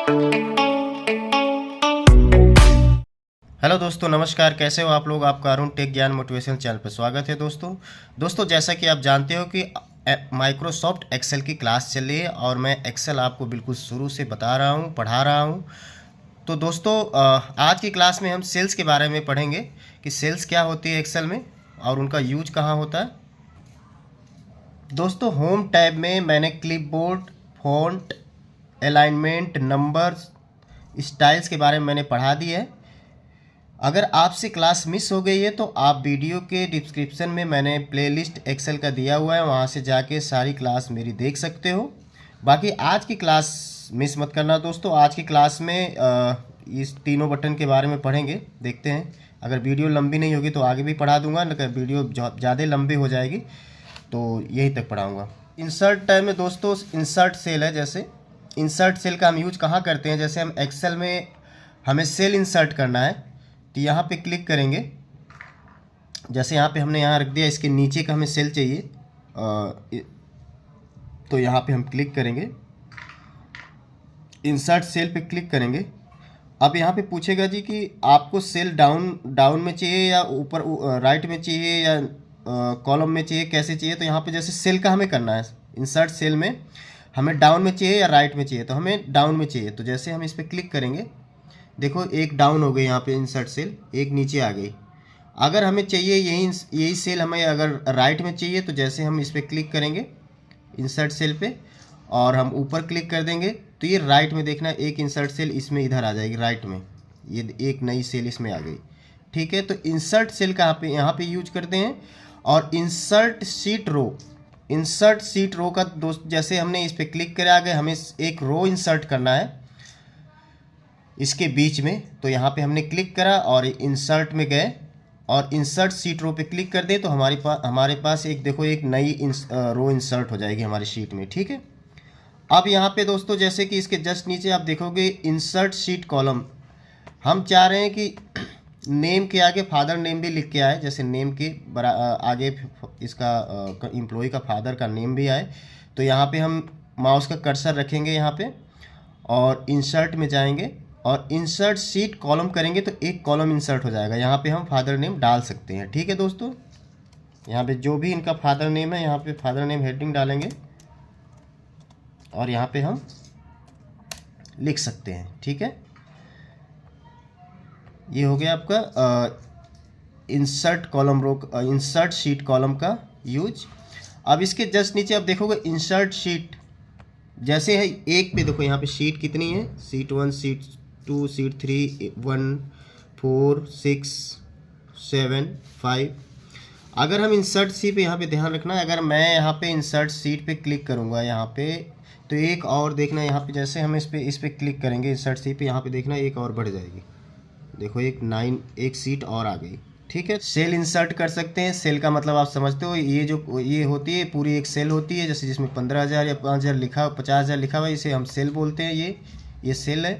Hello दोस्तों, नमस्कार। कैसे हो आप लोग? आपका अरुण टेक ज्ञान मोटिवेशनल चैनल पर स्वागत है। दोस्तों जैसा कि आप जानते हो कि माइक्रोसॉफ्ट एक्सेल की क्लास चल रही है और मैं एक्सेल आपको बिल्कुल शुरू से बता रहा हूँ, पढ़ा रहा हूँ। तो दोस्तों आज की क्लास में हम सेल्स के बारे में पढ़ेंगे कि सेल्स क्या होती है एक्सेल में और उनका यूज कहाँ होता है। दोस्तों होम टैब में मैंने clipboard, font, alignment, numbers, styles के बारे में मैंने पढ़ा दिया है। अगर आपसे क्लास मिस हो गई है तो आप वीडियो के डिस्क्रिप्शन में मैंने प्लेलिस्ट एक्सेल का दिया हुआ है, वहाँ से जाके सारी क्लास मेरी देख सकते हो। बाकी आज की क्लास मिस मत करना दोस्तों। आज की क्लास में इस तीनों बटन के बारे में पढ़ेंगे। देखते हैं, अगर वीडियो लंबी नहीं होगी तो आगे भी पढ़ा दूंगा, अगर वीडियो ज़्यादा लंबी हो जाएगी तो यहीं तक पढ़ाऊँगा। इंसर्ट टैब में दोस्तों इंसर्ट सेल है। जैसे इंसर्ट सेल का हम यूज कहाँ करते हैं, जैसे हम एक्सेल में हमें सेल इंसर्ट करना है तो यहाँ पे क्लिक करेंगे। जैसे यहाँ पे हमने यहाँ रख दिया, इसके नीचे का हमें सेल चाहिए तो यहाँ पे हम क्लिक करेंगे, इंसर्ट सेल पे क्लिक करेंगे। अब यहाँ पे पूछेगा जी कि आपको सेल डाउन में चाहिए या ऊपर राइट में चाहिए या कॉलम में चाहिए, कैसे चाहिए। तो यहाँ पे जैसे सेल का हमें करना है, इंसर्ट सेल में हमें डाउन में चाहिए या राइट में चाहिए, तो हमें डाउन में चाहिए। तो जैसे हम इस पर क्लिक करेंगे, देखो एक डाउन हो गई यहाँ पे इंसर्ट सेल, एक नीचे आ गई। अगर हमें चाहिए यही सेल हमें अगर राइट में चाहिए तो जैसे हम इस पर क्लिक करेंगे इंसर्ट सेल पे और हम ऊपर क्लिक कर देंगे तो ये राइट में देखना एक इंसर्ट सेल इसमें इधर आ जाएगी राइट में, ये एक नई सेल इसमें आ गई। ठीक है, तो इंसर्ट सेल का यहाँ पे यूज करते हैं। और इंसर्ट शीट रो का दोस्त, जैसे हमने इस पर क्लिक करा, आगे हमें एक रो इंसर्ट करना है इसके बीच में, तो यहाँ पे हमने क्लिक करा और इंसर्ट में गए और इंसर्ट शीट रो पे क्लिक कर दें तो हमारे पास एक देखो एक नई रो इंसर्ट हो जाएगी हमारी शीट में। ठीक है, अब यहाँ पे दोस्तों जैसे कि इसके जस्ट नीचे आप देखोगे इंसर्ट शीट कॉलम, हम चाह रहे हैं कि नेम के आगे फादर नेम भी लिख के आए, जैसे नेम के आगे इसका एम्प्लॉय का फादर का नेम भी आए। तो यहाँ पे हम माउस का कर्सर रखेंगे यहाँ पे और इंसर्ट में जाएंगे और इंसर्ट शीट कॉलम करेंगे तो एक कॉलम इंसर्ट हो जाएगा। यहाँ पे हम फादर नेम डाल सकते हैं। ठीक है दोस्तों, यहाँ पे जो भी इनका फादर नेम है यहाँ पे फादर नेम हेडिंग डालेंगे और यहाँ पे हम लिख सकते हैं। ठीक है, ये हो गया आपका इंसर्ट शीट कॉलम का यूज। अब इसके जस्ट नीचे आप देखोगे इंसर्ट शीट, जैसे है एक पे देखो यहाँ पे शीट कितनी है, शीट 1, शीट 2, शीट 3, 1, 4, 6, 7, 5। अगर हम इंसर्ट सी पे यहाँ पे ध्यान रखना है, अगर मैं यहाँ पे इंसर्ट सीट पे क्लिक करूँगा यहाँ पे तो एक और देखना यहाँ पे, जैसे हम इस पे क्लिक करेंगे इंसर्ट सी पे, यहाँ पे देखना एक और बढ़ जाएगी। देखो एक सीट और आ गई। ठीक है, सेल इंसर्ट कर सकते हैं। सेल का मतलब आप समझते हो, ये होती है पूरी एक सेल होती है, जैसे जिसमें 15,000 या 5,000 लिखा, 50,000 लिखा हुआ है, इसे हम सेल बोलते हैं। ये सेल है,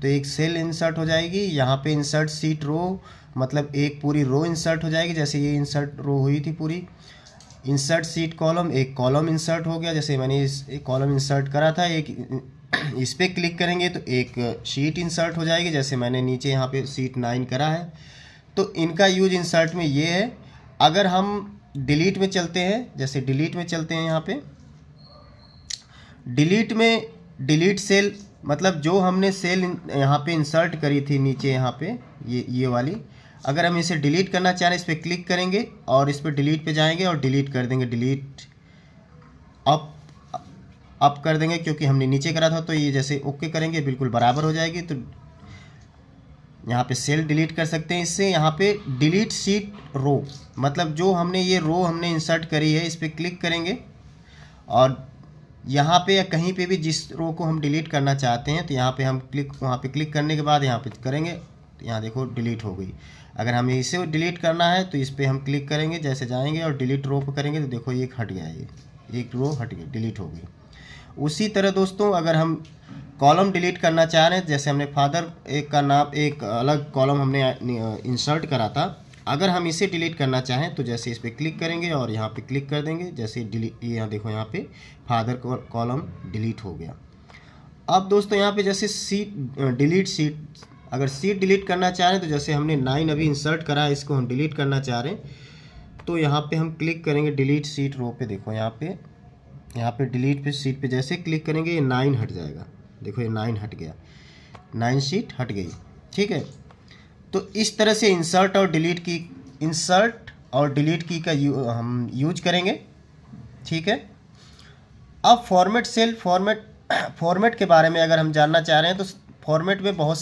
तो एक सेल इंसर्ट हो जाएगी। यहाँ पे इंसर्ट सीट रो मतलब एक पूरी रो इंसर्ट हो जाएगी, जैसे ये इंसर्ट रो हुई थी पूरी। इंसर्ट सीट कॉलम, एक कॉलम इंसर्ट हो गया, जैसे मैंने एक कॉलम इंसर्ट करा था, एक इस पर क्लिक करेंगे तो एक शीट इंसर्ट हो जाएगी, जैसे मैंने नीचे यहाँ पे शीट 9 करा है। तो इनका यूज इंसर्ट में ये है। अगर हम डिलीट में चलते हैं, जैसे डिलीट में चलते हैं यहाँ पे, डिलीट सेल मतलब जो हमने सेल यहाँ पे इंसर्ट करी थी नीचे यहाँ पे ये वाली, अगर हम इसे डिलीट करना चाह रहे हैं इस पर क्लिक करेंगे और इस पर डिलीट पे जाएंगे और डिलीट कर देंगे। डिलीट अप कर देंगे क्योंकि हमने नीचे करा था, तो ये जैसे ओके करेंगे बिल्कुल बराबर हो जाएगी। तो यहाँ पे सेल डिलीट कर सकते हैं इससे। यहाँ पे डिलीट शीट रो मतलब जो हमने ये रो हमने इंसर्ट करी है, इस पर क्लिक करेंगे और यहाँ पे या कहीं पे भी जिस रो को हम डिलीट करना चाहते हैं तो यहाँ पे हम वहाँ पे क्लिक करने के बाद यहाँ पे करेंगे तो यहाँ देखो डिलीट हो गई। अगर हमें इसे डिलीट करना है तो इस पर हम क्लिक करेंगे, जैसे जाएंगे और डिलीट रो पर करेंगे तो देखो ये हट गया, ये एक रो हट गई, डिलीट हो गई। उसी तरह दोस्तों अगर हम कॉलम डिलीट करना चाह रहे हैं, जैसे हमने फादर एक का नाम एक अलग कॉलम हमने इंसर्ट करा था, अगर हम इसे डिलीट करना चाहें तो जैसे इस पर क्लिक करेंगे और यहाँ पे क्लिक कर देंगे, जैसे डिलीट, यहाँ देखो यहाँ पे फादर कॉलम डिलीट हो गया। अब दोस्तों यहाँ पे जैसे सीट डिलीट सीट, अगर सीट डिलीट करना चाह रहे हैं तो जैसे हमने 9 अभी इंसर्ट करा है, इसको हम डिलीट करना चाह रहे हैं तो यहाँ पे हम क्लिक करेंगे डिलीट सीट रो पे। देखो यहाँ पे डिलीट पे सीट पे जैसे क्लिक करेंगे ये 9 हट जाएगा। देखो ये 9 हट गया, 9 सीट हट गई। ठीक है, तो इस तरह से इंसर्ट और डिलीट की का हम यूज करेंगे। ठीक है, अब फॉर्मेट सेल फॉर्मेट के बारे में अगर हम जानना चाह रहे हैं तो फॉर्मेट में बहुत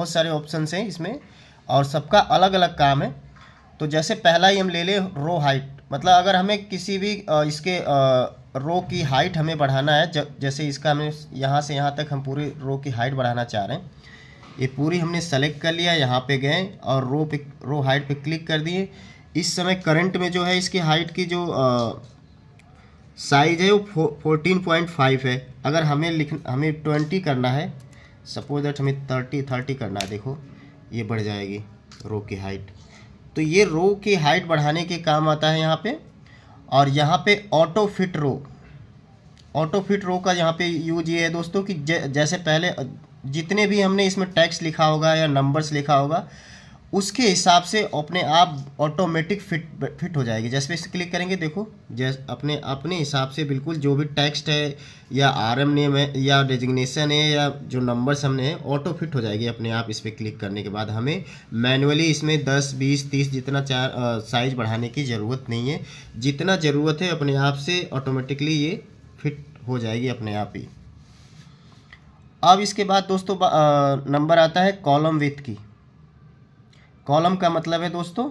सारे ऑप्शंस हैं इसमें और सबका अलग अलग काम है। तो जैसे पहला ही हम ले ले रो हाइट, मतलब अगर हमें किसी भी इसके रो की हाइट हमें बढ़ाना है, जैसे इसका हमें यहाँ से यहाँ तक हम पूरे रो की हाइट बढ़ाना चाह रहे हैं। ये पूरी हमने सेलेक्ट कर लिया, यहाँ पे गए और रो हाइट पे क्लिक कर दिए। इस समय करंट में जो है इसकी हाइट की जो साइज है वो 14.5 है। अगर हमें 20 करना है, सपोज दैट हमें 30 करना है, देखो ये बढ़ जाएगी रो की हाइट। तो ये रो की हाइट बढ़ाने के काम आता है यहाँ पे। और यहाँ पे ऑटो फिट रो का यहाँ पे यूज ये है दोस्तों कि जैसे पहले जितने भी हमने इसमें टेक्स्ट लिखा होगा या नंबर्स लिखा होगा उसके हिसाब से अपने आप ऑटोमेटिक फिट हो जाएगी। जैसे इस क्लिक करेंगे, देखो जैसे अपने हिसाब से बिल्कुल जो भी टेक्स्ट है या आरएम नेम है या डेजिग्नेशन है या जो नंबर्स हमने है ऑटो फिट हो जाएगी अपने आप। इस पर क्लिक करने के बाद हमें मैनुअली इसमें 10, 20, 30 जितना साइज बढ़ाने की ज़रूरत नहीं है। जितना ज़रूरत है अपने आप से ऑटोमेटिकली ये फिट हो जाएगी अपने आप ही। अब इसके बाद दोस्तों नंबर आता है कॉलम विड्थ की। कॉलम का मतलब है दोस्तों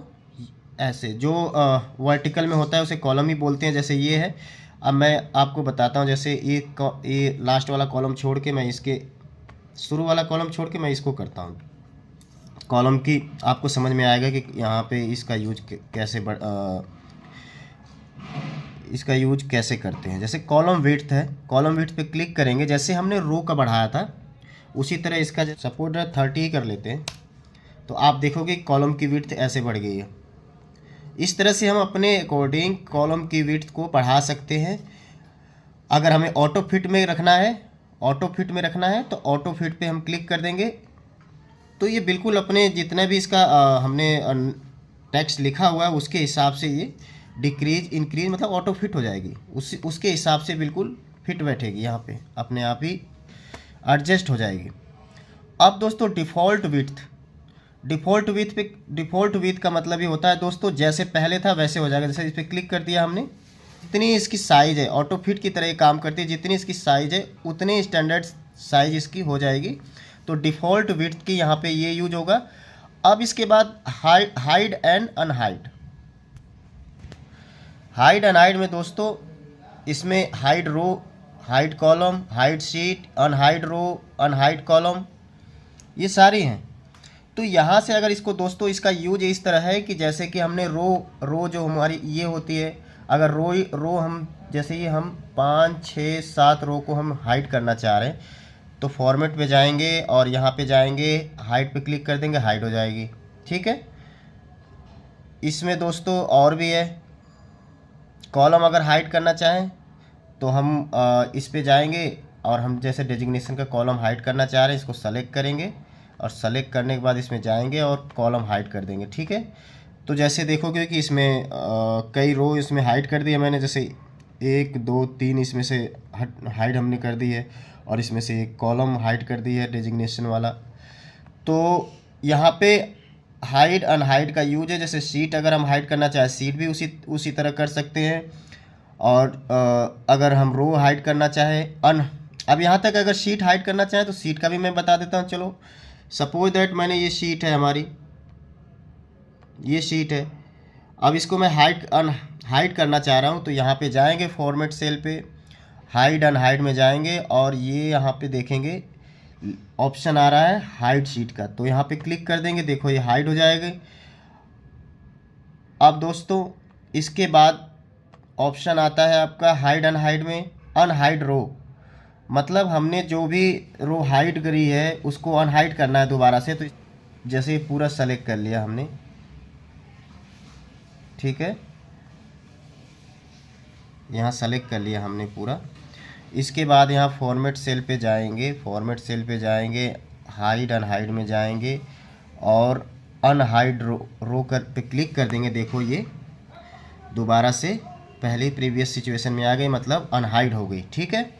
ऐसे जो वर्टिकल में होता है उसे कॉलम ही बोलते हैं, जैसे ये है। अब मैं आपको बताता हूँ, जैसे ये लास्ट वाला कॉलम छोड़ के मैं इसके शुरू वाला कॉलम छोड़ के मैं इसको करता हूँ कॉलम की। आपको समझ में आएगा कि यहाँ पे इसका यूज कैसे करते हैं। जैसे कॉलम विड्थ है, कॉलम विड्थ पे क्लिक करेंगे, जैसे हमने रो का बढ़ाया था उसी तरह इसका सपोज 30 ही कर लेते हैं तो आप देखोगे कॉलम की विड्थ ऐसे बढ़ गई है। इस तरह से हम अपने अकॉर्डिंग कॉलम की विड्थ को बढ़ा सकते हैं। अगर हमें ऑटो फिट में रखना है तो ऑटो फिट पे हम क्लिक कर देंगे तो ये बिल्कुल अपने जितना भी इसका हमने टेक्स्ट लिखा हुआ है उसके हिसाब से ये डिक्रीज इंक्रीज मतलब ऑटो फिट हो जाएगी, उसके हिसाब से बिल्कुल फिट बैठेगी, यहाँ पे अपने आप ही एडजस्ट हो जाएगी। अब दोस्तों डिफ़ॉल्ट विड्थ का मतलब ये होता है दोस्तों जैसे पहले था वैसे हो जाएगा। जैसे इस पर क्लिक कर दिया हमने, जितनी इसकी साइज़ है ऑटो फिट की तरह ये काम करती है, जितनी इसकी साइज़ है उतनी स्टैंडर्ड साइज इसकी हो जाएगी। तो डिफ़ॉल्ट विड्थ की यहाँ पे ये यूज होगा। अब इसके बाद हाइड एंड अनहाइड में दोस्तों इसमें hide row, hide column, hide sheet, unhide row, unhide column, ये सारी हैं। तो यहाँ से अगर इसको दोस्तों इसका यूज इस तरह है कि जैसे कि हमने रो जो हमारी ये होती है, अगर रो हम जैसे ये हम 5, 6, 7 रो को हम हाइड करना चाह रहे हैं तो फॉर्मेट पे जाएंगे और यहाँ पे जाएंगे हाइड पे क्लिक कर देंगे, हाइड हो जाएगी। ठीक है, इसमें दोस्तों और भी है, कॉलम अगर हाइड करना चाहें तो हम इस पे जाएंगे और हम जैसे डेजिग्नेशन का कॉलम हाइड करना चाह रहे हैं इसको सेलेक्ट करेंगे और सेलेक्ट करने के बाद इसमें जाएंगे और कॉलम हाइड कर देंगे। ठीक है, तो जैसे देखोगे कि इसमें कई रो इसमें हाइड कर दिया मैंने, जैसे 1, 2, 3 इसमें से हाइड हमने कर दी है और इसमें से एक कॉलम हाइड कर दी है डेजिग्नेशन वाला। तो यहाँ पे हाइड अनहाइड का यूज है। जैसे सीट अगर हम हाइड करना चाहें सीट भी उसी तरह कर सकते हैं। और अगर हम रो हाइड करना चाहें अब यहाँ तक अगर शीट हाइड करना चाहें तो सीट का भी मैं बता देता हूँ। चलो सपोज दैट मैंने ये शीट है हमारी, ये शीट है, अब इसको मैं हाइड करना चाह रहा हूँ तो यहाँ पे जाएंगे फॉर्मेट सेल पे, हाइड अनहाइड में जाएंगे और ये यहाँ पे देखेंगे ऑप्शन आ रहा है हाइड शीट का, तो यहाँ पे क्लिक कर देंगे, देखो ये हाइड हो जाएगी। अब दोस्तों इसके बाद ऑप्शन आता है आपका हाइड अनहाइड में अनहाइड रो, मतलब हमने जो भी रो हाइड करी है उसको अनहाइड करना है दोबारा से। तो जैसे पूरा सेलेक्ट कर लिया हमने, ठीक है, यहाँ सेलेक्ट कर लिया हमने पूरा। इसके बाद यहाँ फॉर्मेट सेल पे जाएंगे, फॉर्मेट सेल पे जाएंगे, हाइड अनहाइड में जाएंगे और अनहाइड रो कर पे क्लिक कर देंगे। देखो ये दोबारा से पहले प्रीवियस सिचुएशन में आ गई, मतलब अनहाइड हो गई। ठीक है,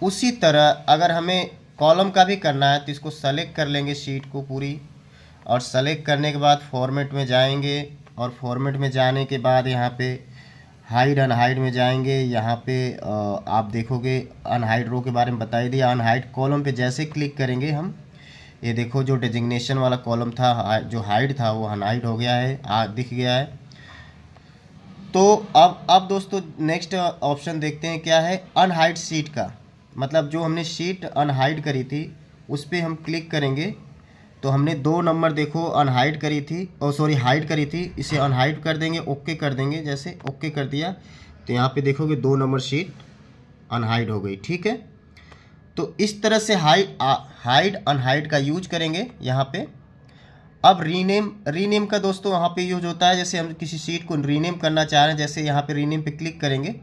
उसी तरह अगर हमें कॉलम का भी करना है तो इसको सेलेक्ट कर लेंगे शीट को पूरी, और सेलेक्ट करने के बाद फॉर्मेट में जाएंगे और फॉर्मेट में जाने के बाद यहाँ पे हाइड अनहाइड में जाएंगे। यहाँ पे आप देखोगे अनहाइड रो के बारे में बता ही दिया। अनहाइड कॉलम पे जैसे क्लिक करेंगे हम, ये देखो जो डेजिग्नेशन वाला कॉलम था जो हाइड था वो अनहाइड हो गया है, दिख गया है। तो अब दोस्तों नेक्स्ट ऑप्शन देखते हैं क्या है, अनहाइड शीट का। मतलब जो हमने शीट अनहाइड करी थी उस पर हम क्लिक करेंगे तो हमने 2 नंबर देखो अनहाइड करी थी, हाइड करी थी, इसे अनहाइड कर देंगे, ओके कर देंगे। जैसे ओके कर दिया तो यहाँ पे देखोगे 2 नंबर शीट अनहाइड हो गई। ठीक है, तो इस तरह से हाइड अनहाइड का यूज करेंगे यहाँ पे। अब रीनेम का दोस्तों यहाँ पे यूज होता है, जैसे हम किसी शीट को रीनेम करना चाह रहे हैं, जैसे यहाँ पे रीनेम पे क्लिक करेंगे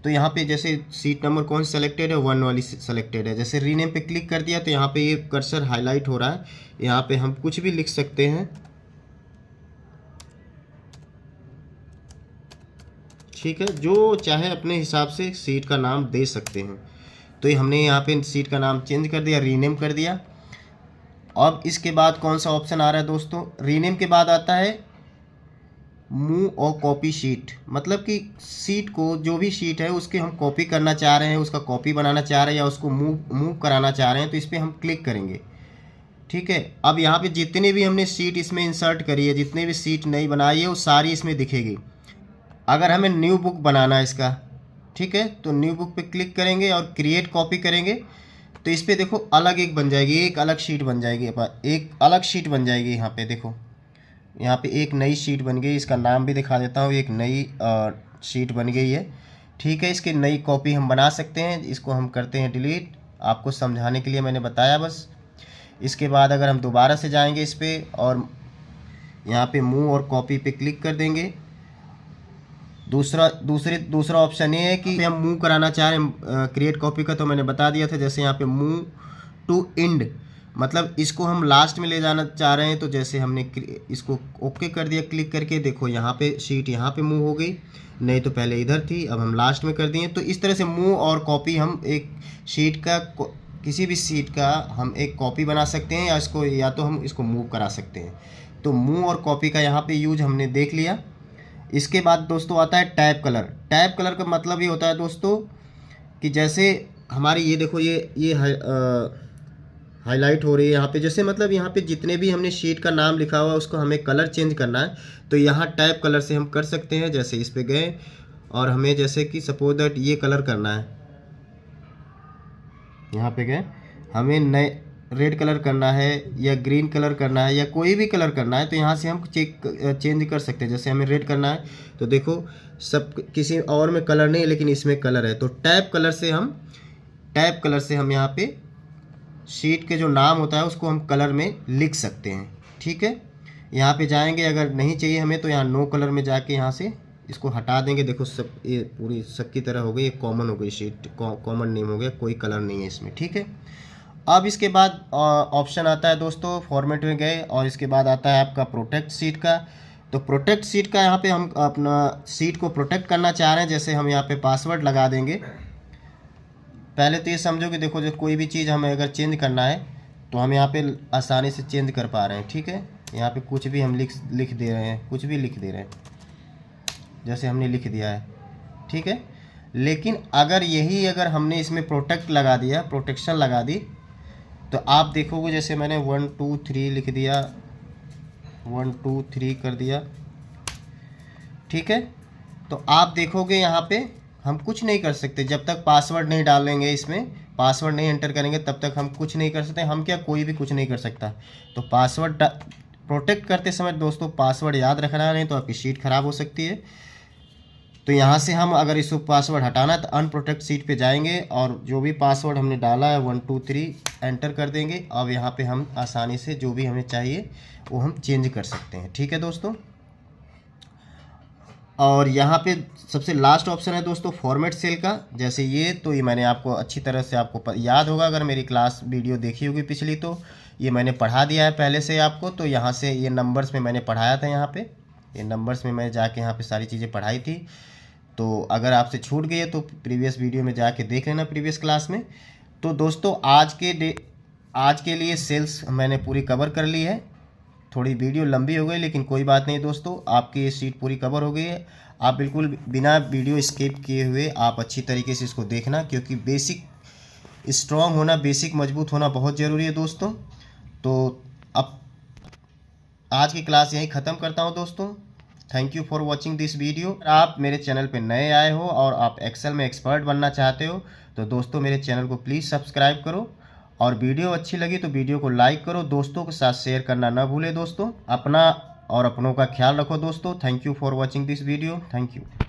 तो यहाँ पे जैसे सीट नंबर कौन सी सेलेक्टेड है, 1 वाली सेलेक्टेड है। जैसे रीनेम पे क्लिक कर दिया तो यहाँ पे ये कर्सर हाईलाइट हो रहा है, यहाँ पे हम कुछ भी लिख सकते हैं। ठीक है, जो चाहे अपने हिसाब से सीट का नाम दे सकते हैं। तो ये हमने यहाँ पे सीट का नाम चेंज कर दिया, रीनेम कर दिया। अब इसके बाद कौन सा ऑप्शन आ रहा है दोस्तों, रीनेम के बाद आता है मूव और कॉपी शीट। मतलब कि सीट को, जो भी शीट है उसके हम कॉपी करना चाह रहे हैं, उसका कॉपी बनाना चाह रहे हैं या उसको मूव कराना चाह रहे हैं, तो इस पर हम क्लिक करेंगे। ठीक है, अब यहाँ पे जितनी भी हमने सीट इसमें इंसर्ट करी है, जितने भी सीट नई बनाई है वो सारी इसमें दिखेगी। अगर हमें न्यू बुक बनाना है इसका, ठीक है, तो न्यू बुक पे क्लिक करेंगे और क्रिएट कॉपी करेंगे तो इस पर देखो अलग एक बन जाएगी, एक अलग शीट बन जाएगी, एक अलग शीट बन जाएगी। यहाँ पे देखो, यहाँ पे एक नई शीट बन गई, इसका नाम भी दिखा देता हूँ, एक नई शीट बन गई है। ठीक है, इसकी नई कॉपी हम बना सकते हैं, इसको हम करते हैं डिलीट, आपको समझाने के लिए मैंने बताया बस। इसके बाद अगर हम दोबारा से जाएंगे इस पर और यहाँ पे मूव और कॉपी पे क्लिक कर देंगे। दूसरा ऑप्शन ये है कि हम मूव कराना चाह रहे हैं, क्रिएट कॉपी का तो मैंने बता दिया था। जैसे यहाँ पे मूव टू एंड, मतलब इसको हम लास्ट में ले जाना चाह रहे हैं, तो जैसे हमने इसको ओके कर दिया क्लिक करके, देखो यहाँ पे शीट यहाँ पे मूव हो गई, नहीं तो पहले इधर थी, अब हम लास्ट में कर दिए। तो इस तरह से मूव और कॉपी, हम एक शीट का, किसी भी शीट का हम एक कॉपी बना सकते हैं या तो हम इसको मूव करा सकते हैं। तो मूव और कॉपी का यहाँ पे यूज हमने देख लिया। इसके बाद दोस्तों आता है टैब कलर। टैब कलर का मतलब ये होता है दोस्तों कि जैसे हमारी ये देखो ये हाईलाइट हो रही है यहाँ पे, जैसे मतलब यहाँ पे जितने भी हमने शीट का नाम लिखा हुआ है उसको हमें कलर चेंज करना है, तो यहाँ टैब कलर से हम कर सकते हैं। जैसे इस पे गए और हमें जैसे कि सपोज दैट ये कलर करना है, यहाँ पे गए, हमें नए रेड कलर करना है या ग्रीन कलर करना है या कोई भी कलर करना है, तो यहाँ से हम चेंज कर सकते हैं। जैसे हमें रेड करना है तो देखो सब किसी और में कलर नहीं है लेकिन इसमें कलर है, तो टैब कलर से हम यहाँ पे शीट के जो नाम होता है उसको हम कलर में लिख सकते हैं। ठीक है, यहाँ पे जाएंगे, अगर नहीं चाहिए हमें तो यहाँ नो कलर में जाके यहाँ से इसको हटा देंगे। देखो सब ये पूरी सब की तरह हो गई, ये कॉमन हो गई शीट, कॉमन नेम हो गया, कोई कलर नहीं है इसमें। ठीक है, अब इसके बाद ऑप्शन आता है दोस्तों, फॉर्मेट में गए और इसके बाद आता है आपका प्रोटेक्ट सीट का। तो प्रोटेक्ट सीट का यहाँ पे हम अपना सीट को प्रोटेक्ट करना चाह रहे हैं, जैसे हम यहाँ पे पासवर्ड लगा देंगे। पहले तो ये समझो कि देखो जो कोई भी चीज़ हमें अगर चेंज करना है तो हम यहाँ पे आसानी से चेंज कर पा रहे हैं। ठीक है, यहाँ पे कुछ भी हम लिख दे रहे हैं, कुछ भी लिख दे रहे हैं, जैसे हमने लिख दिया है। ठीक है, लेकिन अगर हमने इसमें प्रोटेक्ट लगा दिया, प्रोटेक्शन लगा दी, तो आप देखोगे जैसे मैंने 1 2 3 लिख दिया, 1 2 3 कर दिया। ठीक है, तो आप देखोगे यहाँ पे हम कुछ नहीं कर सकते जब तक पासवर्ड नहीं डालेंगे, इसमें पासवर्ड नहीं एंटर करेंगे तब तक हम कुछ नहीं कर सकते। हम क्या, कोई भी कुछ नहीं कर सकता। तो पासवर्ड प्रोटेक्ट करते समय दोस्तों पासवर्ड याद रखना, नहीं तो आपकी शीट ख़राब हो सकती है। तो यहाँ से हम अगर इसको पासवर्ड हटाना है तो अनप्रोटेक्ट सीट पे जाएंगे और जो भी पासवर्ड हमने डाला है 1 2 3 एंटर कर देंगे। अब यहाँ पे हम आसानी से जो भी हमें चाहिए वो हम चेंज कर सकते हैं। ठीक है दोस्तों, और यहाँ पे सबसे लास्ट ऑप्शन है दोस्तों फॉर्मेट सेल का। जैसे ये तो ये मैंने आपको अच्छी तरह से आपको याद होगा, अगर मेरी क्लास वीडियो देखी होगी पिछली तो ये मैंने पढ़ा दिया है पहले से आपको। तो यहाँ से ये नंबर्स में मैंने पढ़ाया था, यहाँ पे ये नंबर्स में मैं जाके यहाँ पे सारी चीज़ें पढ़ाई थी। तो अगर आपसे छूट गई है तो प्रीवियस वीडियो में जाके देख लेना प्रीवियस क्लास में। तो दोस्तों आज के लिए सेल्स मैंने पूरी कवर कर ली है। थोड़ी वीडियो लंबी हो गई लेकिन कोई बात नहीं दोस्तों, आपकी ये शीट पूरी कवर हो गई है। आप बिल्कुल बिना वीडियो स्किप किए हुए आप अच्छी तरीके से इसको देखना, क्योंकि बेसिक स्ट्रॉन्ग होना, बेसिक मजबूत होना बहुत ज़रूरी है दोस्तों। तो अब आज की क्लास यहीं ख़त्म करता हूँ दोस्तों। Thank you for watching this video. आप मेरे चैनल पे नए आए हो और आप एक्सेल में एक्सपर्ट बनना चाहते हो तो दोस्तों मेरे चैनल को प्लीज़ सब्सक्राइब करो, और वीडियो अच्छी लगी तो वीडियो को लाइक करो, दोस्तों के साथ शेयर करना ना भूले दोस्तों। अपना और अपनों का ख्याल रखो दोस्तों। Thank you for watching this video. Thank you.